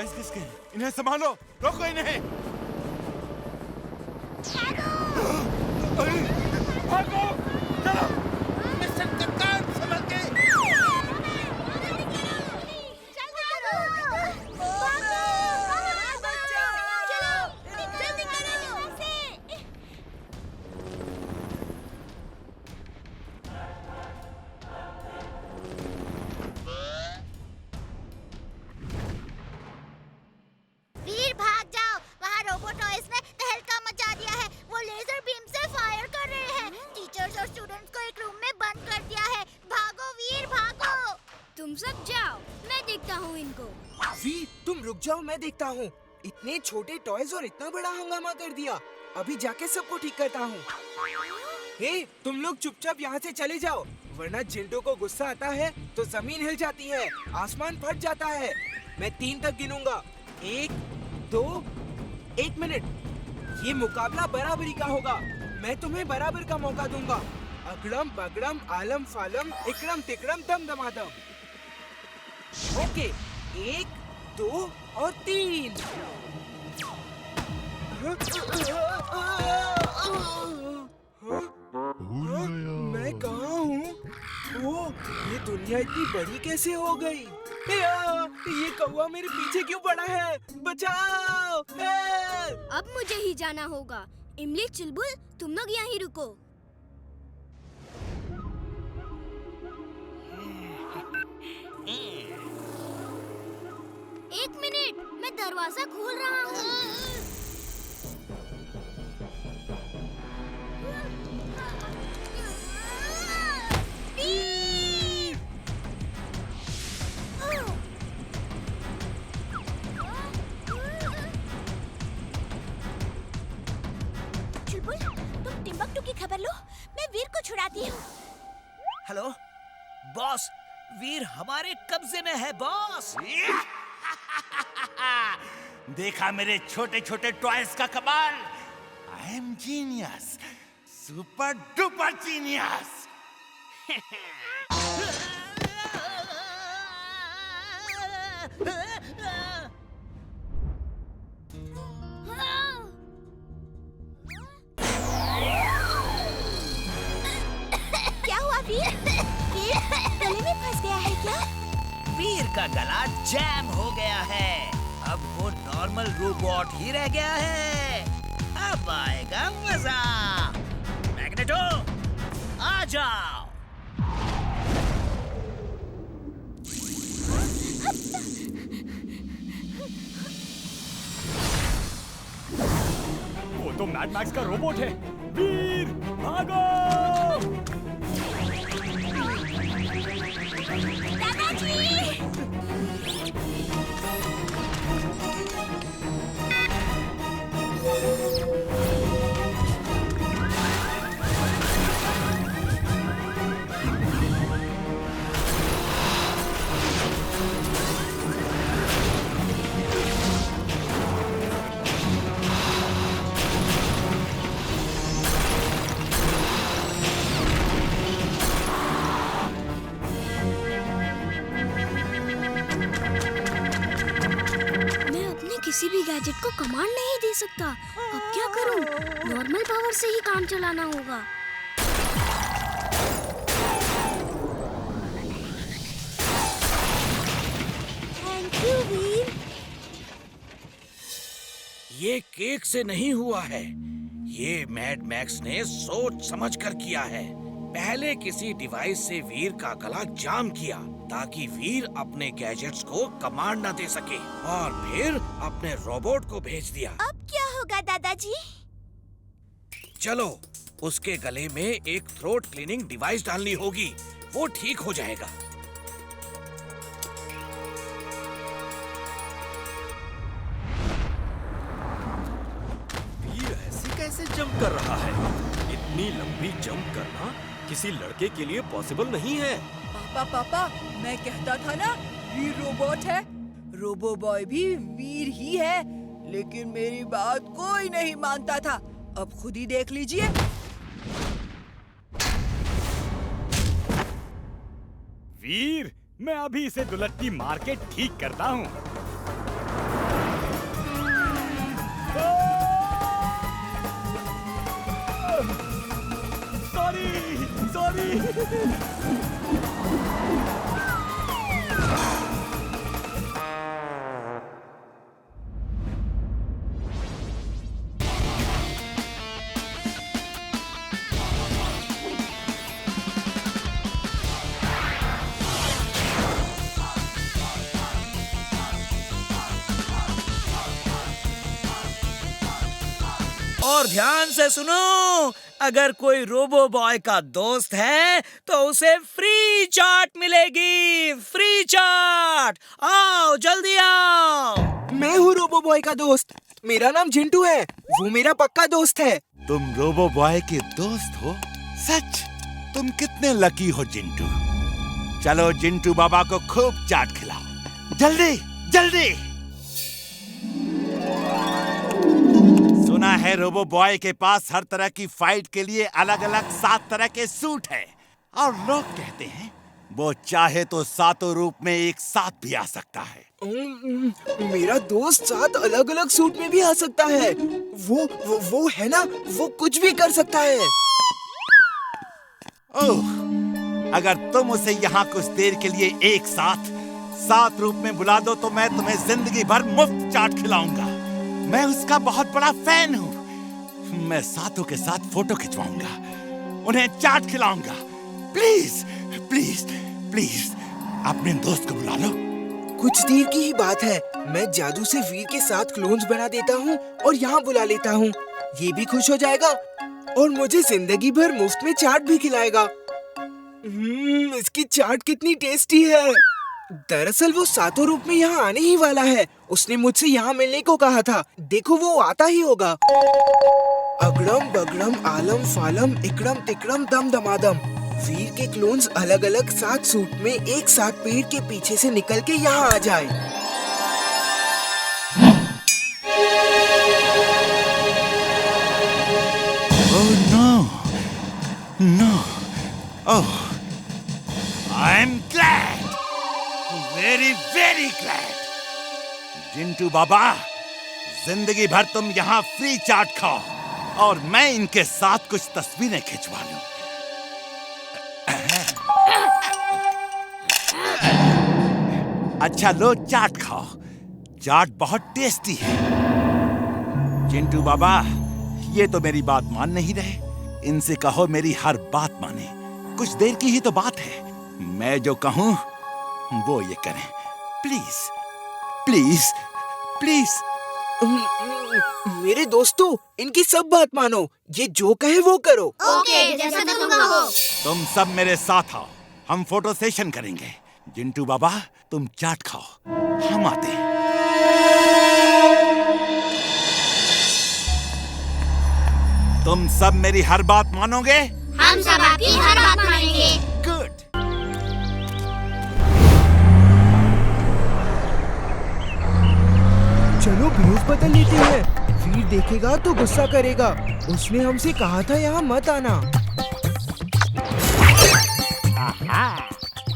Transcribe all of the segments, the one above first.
Toys किसके हैं? इन्हें संभालो, रोको इन्हें। भागो, चलो। मिस्टर कप्तान, संभल के। वीर भाग जाओ, वहाँ रोबो टॉयज ने तहलका मचा दिया है। वो लेजर बीम से फायर कर रहे हैं। टीचर्स और स्टूडेंट्स को एक रूम में बंद कर दिया है। भागो वीर, भागो। तुम सब जाओ, मैं देखता हूँ इनको। वीर, तुम रुक जाओ, मैं देखता हूँ। इतने छोटे टॉयज और इतना बड़ा हंगामा कर दिया। अभी जाके सबको ठीक करता हूँ। हे, तुम लोग चुपचाप यहाँ से चले जाओ, वरना जिल्डो को गुस्सा आता है तो जमीन हिल जाती है, आसमान फट जाता है। मैं 3 तक गिनूंगा। 1, 2, 1 मिनट। ये मुकाबला बराबरी का होगा। मैं तुम्हें बराबर का मौका दूंगा। अगड़म बगड़म आलम फालम इकड़म तिकड़म दम दमादम। ओके, 1, 2 और 3। मैं कहाँ हूँ? ओह, ये दुनिया इतनी बड़ी कैसे हो गई? ये कौवा मेरे पीछे क्यों पड़ा है? बचाओ! अब मुझे ही जाना होगा। इमली, चुलबुल, तुम लोग यहीं रुको। एक मिनट, मैं दरवाजा खोल रहा हूँ। चुलबुल, तुम टिम्बकटू की खबर लो, मैं वीर को छुड़ाती हूँ। हेलो बॉस, वीर हमारे कब्जे में है बॉस। देखा मेरे छोटे छोटे टॉयज का कमाल। I am genius, super duper genius. क्या हुआ वीर? वीर गले में फंस गया है क्या? वीर का गला जैम हो गया है। अब वो नॉर्मल रोबोट ही रह गया है। अब आएगा मजा। मैग्नेटो, आ जाओ। वो तो मैड मैक्स का रोबोट है। वीर, भागो! किसी भी गैजेट को कमांड नहीं दे सकता। अब क्या करूं? नॉर्मल पावर से ही काम चलाना होगा। थैंक यू वीर। ये केक से नहीं हुआ है। ये मैड मैक्स ने सोच समझ कर किया है। पहले किसी डिवाइस से वीर का गला जाम किया ताकि वीर अपने गैजेट्स को कमांड न दे सके, और फिर अपने रोबोट को भेज दिया। अब क्या होगा दादाजी? चलो, उसके गले में एक थ्रोट क्लीनिंग डिवाइस डालनी होगी। वो ठीक हो जाएगा। वीर ऐसे कैसे जंप कर रहा है? इतनी लंबी जंप करना किसी लड़के के लिए पॉसिबल नहीं है। पापा, मैं कहता था ना, वीर रोबोट है। रोबो बॉय भी वीर ही है, लेकिन मेरी बात कोई नहीं मानता था। अब खुद ही देख लीजिए। वीर, मैं अभी इसे दुलट्टी मार के ठीक करता हूँ। और ध्यान से सुनो, अगर कोई रोबो बॉय का दोस्त है तो उसे फ्री चाट मिलेगी। फ्री चाट, आओ जल्दी आओ। मैं हूँ रोबो बॉय का दोस्त। मेरा नाम जिंटू है, वो मेरा पक्का दोस्त है। तुम रोबो बॉय के दोस्त हो? सच? तुम कितने लकी हो जिंटू। चलो जिंटू बाबा को खूब चाट खिलाओ, जल्दी जल्दी। सुना है रोबो बॉय के पास हर तरह की फाइट के लिए अलग अलग 7 तरह के सूट है, और लोग कहते हैं वो चाहे तो 7 रूप में एक साथ भी आ सकता है। मेरा दोस्त 7 अलग अलग सूट में भी आ सकता है। वो है ना, वो कुछ भी कर सकता है। ओह, अगर तुम उसे यहाँ कुछ देर के लिए एक साथ 7 रूप में बुला दो तो मैं तुम्हें जिंदगी भर मुफ्त चाट खिलाऊंगा। मैं उसका बहुत बड़ा फैन हूँ। मैं सातों के साथ फोटो खिंचवाऊंगा, उन्हें चाट खिलाऊंगा। प्लीज प्लीज प्लीज अपने दोस्त को बुला लो। कुछ देर की ही बात है। मैं जादू से वीर के 7 क्लोन्स बना देता हूँ और यहाँ बुला लेता हूँ। ये भी खुश हो जाएगा और मुझे जिंदगी भर मुफ्त में चाट भी खिलाएगा। इसकी चाट कितनी टेस्टी है। दरअसल वो 7 रूप में यहाँ आने ही वाला है। उसने मुझसे यहाँ मिलने को कहा था। देखो वो आता ही होगा। अगड़म बगड़म आलम फालम इकड़म तिकड़म दम दमादम। वीर के क्लोन्स अलग अलग 7 सूट में एक साथ पेड़ के पीछे से निकल के यहाँ आ जाए। Oh no, no, oh, I'm glad, very very glad. Jintu बाबा, जिंदगी भर तुम यहाँ फ्री चाट खाओ और मैं इनके साथ कुछ तस्वीरें खिंचवा लूं। अच्छा लो चाट खाओ, चाट बहुत टेस्टी है। जिंटू बाबा, ये तो मेरी बात मान नहीं रहे। इनसे कहो मेरी हर बात माने। कुछ देर की ही तो बात है। मैं जो कहूँ वो ये करें। Please please please. मेरे दोस्तों, इनकी सब बात मानो। ये जो कहे वो करो। ओके, जैसा तुम कहो। तुम सब मेरे साथ आओ, हम फोटो सेशन करेंगे। जिंटू बाबा, तुम चाट खाओ, हम आते हैं। तुम सब मेरी हर बात मानोगे? हम सब आपकी हर बात मानेंगे। गुड। चलो भेष बदल लेते हैं। वीर देखेगा तो गुस्सा करेगा। उसने हमसे कहा था यहाँ मत आना।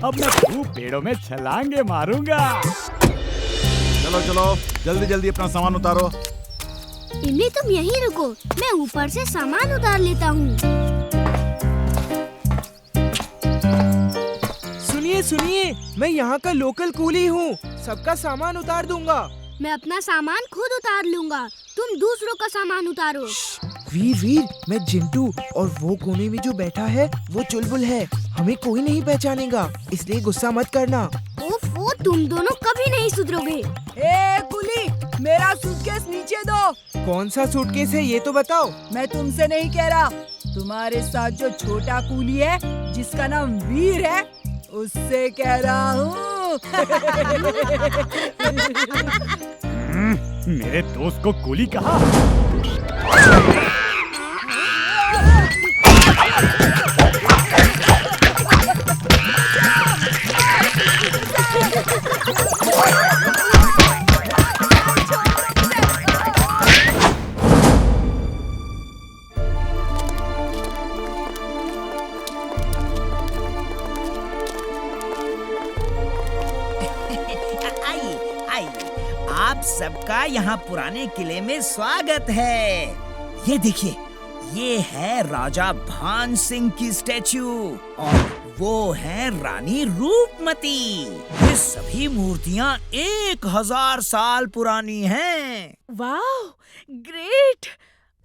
अब मैं खूब पेड़ों में छलांगे मारूंगा। चलो चलो, जल्दी जल्दी अपना सामान उतारो। इमली तुम यहीं रुको, मैं ऊपर से सामान उतार लेता हूँ। सुनिए सुनिए, मैं यहाँ का लोकल कूली हूँ। सबका सामान उतार दूंगा। मैं अपना सामान खुद उतार लूंगा, तुम दूसरों का सामान उतारो। वीर वीर, मैं जिंटू और वो कोने में जो बैठा है वो चुलबुल है। हमें कोई नहीं पहचानेगा, इसलिए गुस्सा मत करना। ओफो, तुम दोनों कभी नहीं सुधरोगे। ए कुली, मेरा सूटकेस नीचे दो। कौन सा सूटकेस है ये तो बताओ। मैं तुमसे नहीं कह रहा, तुम्हारे साथ जो छोटा कूली है जिसका नाम वीर है उससे कह रहा हूँ। मेरे दोस्त को कूली कहा। आप सबका यहाँ पुराने किले में स्वागत है। ये देखिए, ये है राजा भान सिंह की स्टैच्यू और वो है रानी रूपमती। ये सभी मूर्तियाँ 1000 साल पुरानी हैं। वाह, ग्रेट।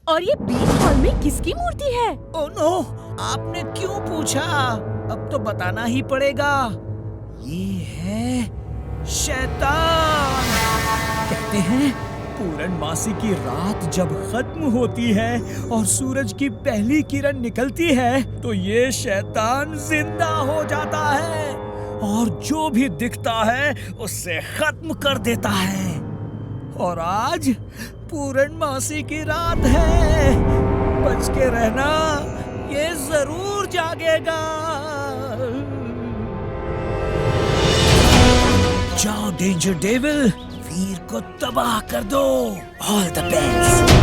और ये बीच हॉल में किसकी मूर्ति है? ओह नो, आपने क्यों पूछा? अब तो बताना ही पड़ेगा। ये है शैतान। कहते हैं पूर्णमासी की रात जब खत्म होती है और सूरज की पहली किरण निकलती है तो ये शैतान जिंदा हो जाता है और जो भी दिखता है उससे खत्म कर देता है। और आज पूर्णमासी की रात है, बच के रहना, ये जरूर जागेगा। जाओ डेंजर डेविल, वीर को तबाह कर दो। All the best.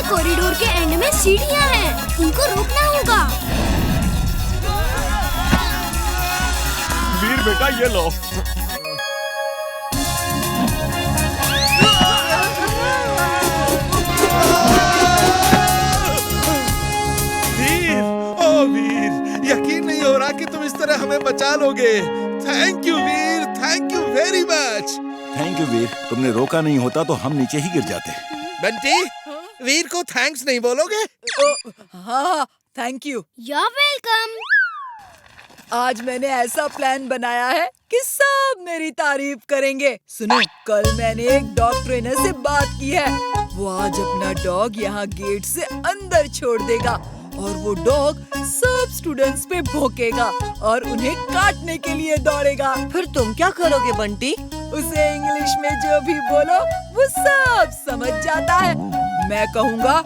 कॉरिडोर के एंड में सीढ़ियां हैं, उनको रोकना होगा। वीर बेटा ये लो। वीर, ओ वीर, यकीन नहीं हो रहा कि तुम इस तरह हमें बचा लोगे। Thank you Veer, thank you very much. Thank you Veer, तुमने रोका नहीं होता तो हम नीचे ही गिर जाते। बंटी, वीर को थैंक्स नहीं बोलोगे? हाँ, थैंक यू। You're welcome। आज मैंने ऐसा प्लान बनाया है कि सब मेरी तारीफ करेंगे। सुनो, कल मैंने एक डॉग ट्रेनर से बात की है। वो आज अपना डॉग यहाँ गेट से अंदर छोड़ देगा और वो डॉग सब स्टूडेंट्स पे भौंकेगा और उन्हें काटने के लिए दौड़ेगा। फिर तुम क्या करोगे बंटी? उसे इंग्लिश में जो भी बोलो वो सब समझ जाता है। मैं कहूँगा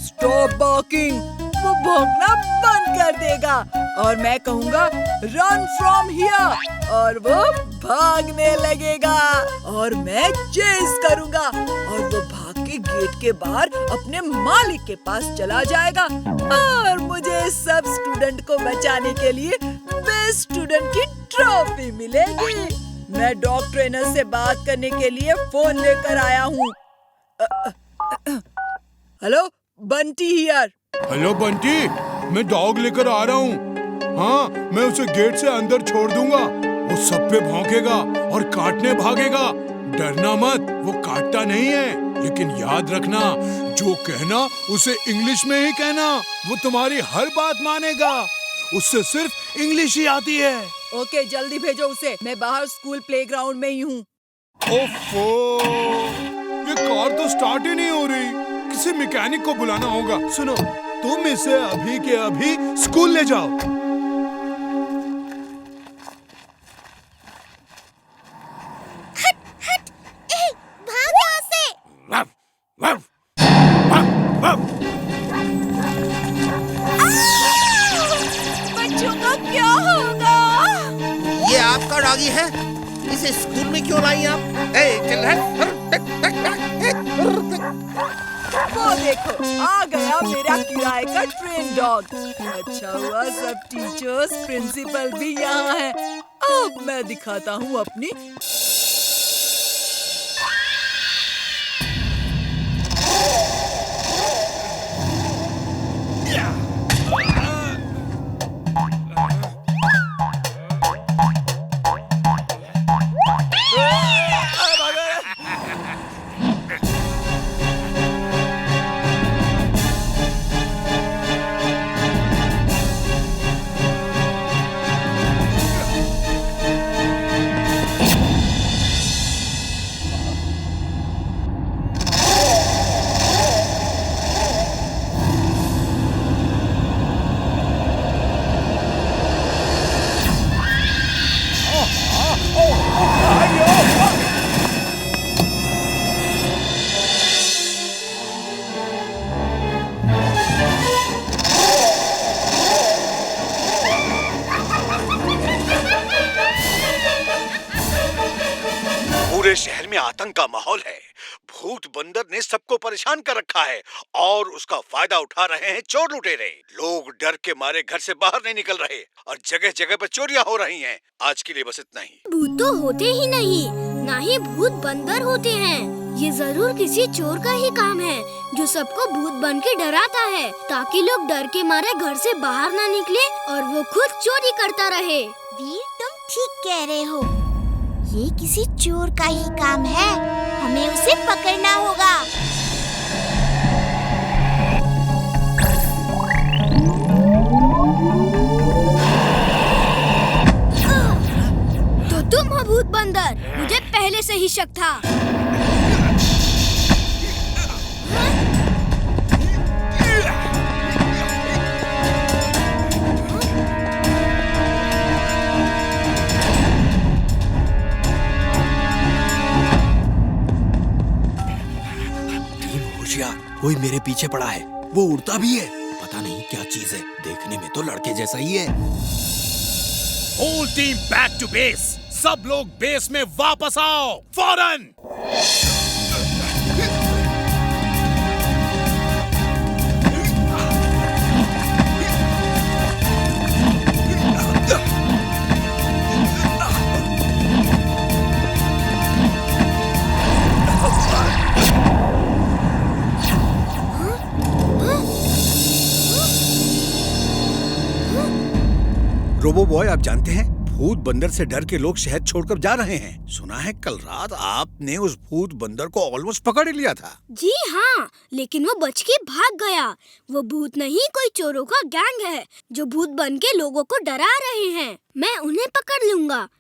स्टॉप बार्किंग, वो भौंकना बंद कर देगा और मैं कहूँगा रन फ्रॉम हियर और वो भागने लगेगा और मैं चेस करूँगा और वो भाग के गेट के बाहर अपने मालिक के पास चला जाएगा और मुझे सब स्टूडेंट को बचाने के लिए बेस्ट स्टूडेंट की ट्रॉफी मिलेगी। मैं डॉग ट्रेनर से बात करने के लिए फोन लेकर आया हूँ। Hello, Bunty here. Hello Bunty, मैं डॉग लेकर आ रहा हूँ। हाँ, मैं उसे गेट से अंदर छोड़ दूंगा। वो सब पे भौंकेगा और काटने भागेगा। डरना मत, वो काटता नहीं है। लेकिन याद रखना, जो कहना उसे इंग्लिश में ही कहना। वो तुम्हारी हर बात मानेगा। उससे सिर्फ इंग्लिश ही आती है। ओके, जल्दी भेजो उसे। मैं बाहर स्कूल प्लेग्राउंड में ही हूँ। ओफो, ये कार तो स्टार्ट ही नहीं हो रही। किसी मैकेनिक को बुलाना होगा। सुनो, तुम इसे अभी के अभी स्कूल ले जाओ। हट हट, ए, भाग यहाँ से। बच्चों का क्या होगा? ये आपका डॉगी है? इसे स्कूल में क्यों लाई आप? ए, चल हट। वो देखो, आ गया मेरा किराए का ट्रेन डॉग। अच्छा हुआ सब टीचर्स, प्रिंसिपल भी यहाँ हैं। अब मैं दिखाता हूँ अपनी पूरे शहर में आतंक का माहौल है। भूत बंदर ने सबको परेशान कर रखा है और उसका फायदा उठा रहे हैं चोर लुटेरे। लोग डर के मारे घर से बाहर नहीं निकल रहे और जगह जगह पर चोरियां हो रही हैं। आज के लिए बस इतना ही। भूत तो होते ही नहीं, ना ही भूत बंदर होते हैं। ये जरूर किसी चोर का ही काम है जो सबको भूत बन के डराता है ताकि लोग डर के मारे घर से बाहर ना निकले और वो खुद चोरी करता रहे। वीर, तुम ठीक कह रहे हो। ये किसी चोर का ही काम है, हमें उसे पकड़ना होगा। तो तुम हो भूत बंदर, मुझे पहले से ही शक था। कोई मेरे पीछे पड़ा है, वो उड़ता भी है। पता नहीं क्या चीज है, देखने में तो लड़के जैसा ही है। Whole team back to base. सब लोग बेस में वापस आओ फौरन। रोबो बॉय, आप जानते हैं भूत बंदर से डर के लोग शहर छोड़कर जा रहे हैं। सुना है कल रात आपने उस भूत बंदर को ऑलमोस्ट पकड़ लिया था। जी हाँ, लेकिन वो बच के भाग गया। वो भूत नहीं, कोई चोरों का गैंग है जो भूत बन के लोगों को डरा रहे हैं। मैं उन्हें पकड़ लूंगा।